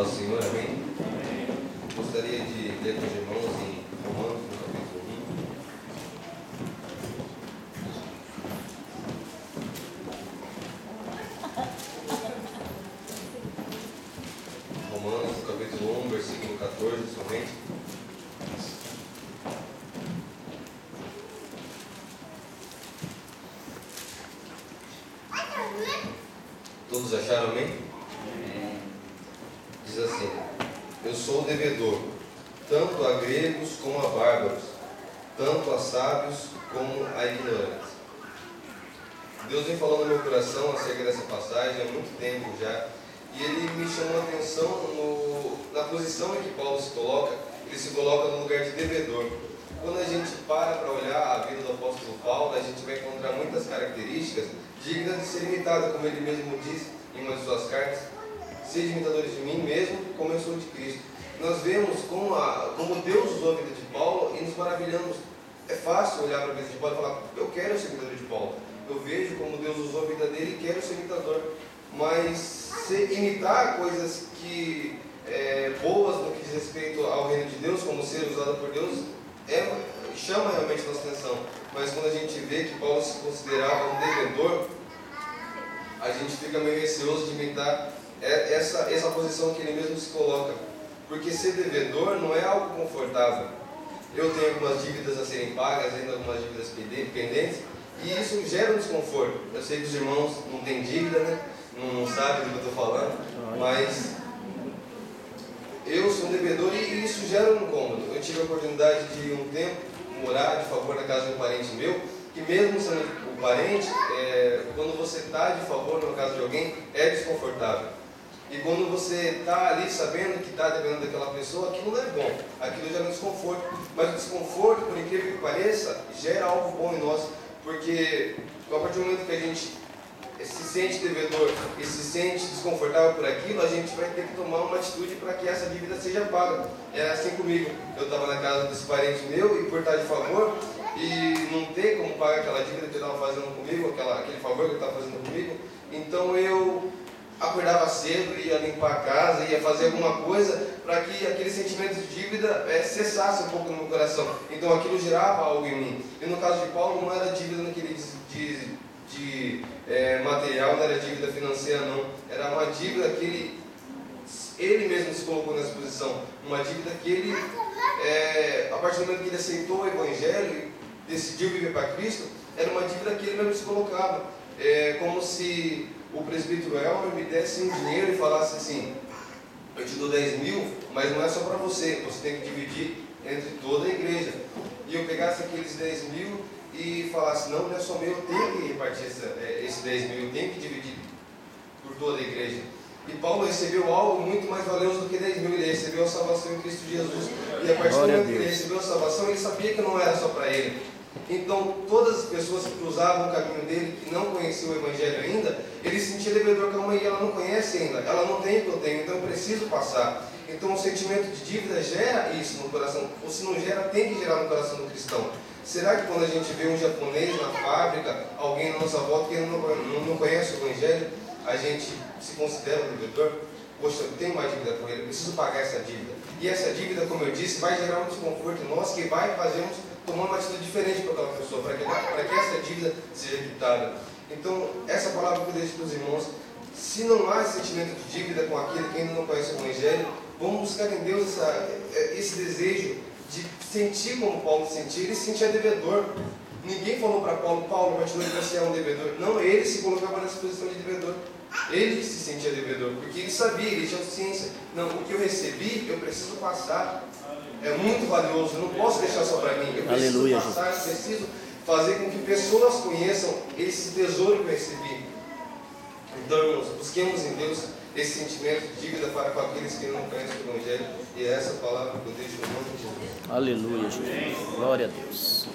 paz do Senhor, amém? Gostaria de ler com os irmãos em Romanos, no capítulo 1. Romanos, no capítulo 1, versículo 14, somente. Todos acharam, amém? Diz assim: eu sou devedor, tanto a gregos como a bárbaros, tanto a sábios como a ignorantes. Deus vem falando no meu coração acerca dessa passagem há muito tempo já, e ele me chamou a atenção na posição em que Paulo se coloca. Ele se coloca no lugar de devedor. Quando a gente para olhar a vida do apóstolo Paulo, a gente vai encontrar muitas características dignas de ser imitada, como ele mesmo diz em uma de suas cartas: sede imitadores de mim mesmo, como eu sou de Cristo. Nós vemos como Deus usou a vida de Paulo e nos maravilhamos. É fácil olhar para a vida de Paulo e falar: eu quero ser imitador de Paulo. Eu vejo como Deus usou a vida dele e quero ser imitador. Mas imitar coisas que boas no que diz respeito ao reino de Deus, como ser usado por Deus, chama realmente nossa atenção. Mas quando a gente vê que Paulo se considerava um devedor, a gente fica meio receoso de imitar essa posição que ele mesmo se coloca. Porque ser devedor não é algo confortável. Eu tenho algumas dívidas a serem pagas, ainda algumas dívidas pendentes, e isso gera um desconforto. Eu sei que os irmãos não têm dívida, né? Não sabem do que eu estou falando, mas eu sou um devedor e isso gera um incômodo. Eu tive a oportunidade de um tempo morar de favor na casa de um parente meu, que mesmo sendo o parente, quando você está de favor na casa de alguém, é desconfortável. E quando você está ali sabendo que está devendo daquela pessoa, aquilo não é bom, aquilo gera um desconforto. Mas o desconforto, por incrível que pareça, gera algo bom em nós, porque a partir do momento que a gente se sente devedor e se sente desconfortável por aquilo, a gente vai ter que tomar uma atitude para que essa dívida seja paga. Era assim comigo. Eu estava na casa desse parente meu e por estar de favor e não ter como pagar aquela dívida que ele estava fazendo comigo, aquele favor que ele estava fazendo comigo, então eu acordava cedo, ia limpar a casa, ia fazer alguma coisa para que aquele sentimento de dívida cessasse um pouco no meu coração. Então aquilo gerava algo em mim. E no caso de Paulo não era dívida naquele de material, não era dívida financeira não, era uma dívida que ele mesmo se colocou nessa posição, uma dívida que ele, a partir do momento que ele aceitou o Evangelho e decidiu viver para Cristo, era uma dívida que ele mesmo se colocava, como se o presbítero Elmer me desse um dinheiro e falasse assim: eu te dou 10 mil, mas não é só para você, você tem que dividir entre toda a igreja. E eu pegasse aqueles 10 mil e falasse: não, não é só meu, eu tenho que repartir esse 10 mil, eu tenho que dividir por toda a igreja. E Paulo recebeu algo muito mais valioso do que 10 mil, ele recebeu a salvação em Cristo Jesus. E a partir do momento que ele recebeu a salvação, ele sabia que não era só para ele. Então, todas as pessoas que cruzavam o caminho dele, que não conheciam o Evangelho ainda, ele sentia devedor: calma aí, ela não conhece ainda, ela não tem o que eu tenho, então eu preciso passar. Então o sentimento de dívida gera isso no coração, ou se não gera, tem que gerar no coração do cristão. Será que quando a gente vê um japonês na fábrica, alguém na nossa volta que não conhece o Evangelho, a gente se considera um devedor? Poxa, eu tenho uma dívida com ele, eu preciso pagar essa dívida. E essa dívida, como eu disse, vai gerar um desconforto em nós que vai fazermos tomar uma atitude diferente para aquela pessoa, para que essa dívida seja quitada. Então, essa palavra que eu deixo para os irmãos: se não há esse sentimento de dívida com aquele que ainda não conhece o Evangelho, vamos buscar em Deus esse desejo de sentir como Paulo sentia. Ele se sentia devedor. Ninguém falou para Paulo: Paulo, a partir de hoje você é um devedor. Não, ele se colocava nessa posição de devedor. Ele se sentia devedor, porque ele sabia, ele tinha ciência: não, o que eu recebi, eu preciso passar. É muito valioso, eu não posso deixar só para mim. Eu preciso passar, eu preciso fazer com que pessoas conheçam esse tesouro que eu recebi. Então, irmãos, busquemos em Deus esse sentimento de dívida para com aqueles que não conhecem o Evangelho. E é essa palavra que eu deixo no nome de Jesus. Aleluia, Jesus. Glória a Deus.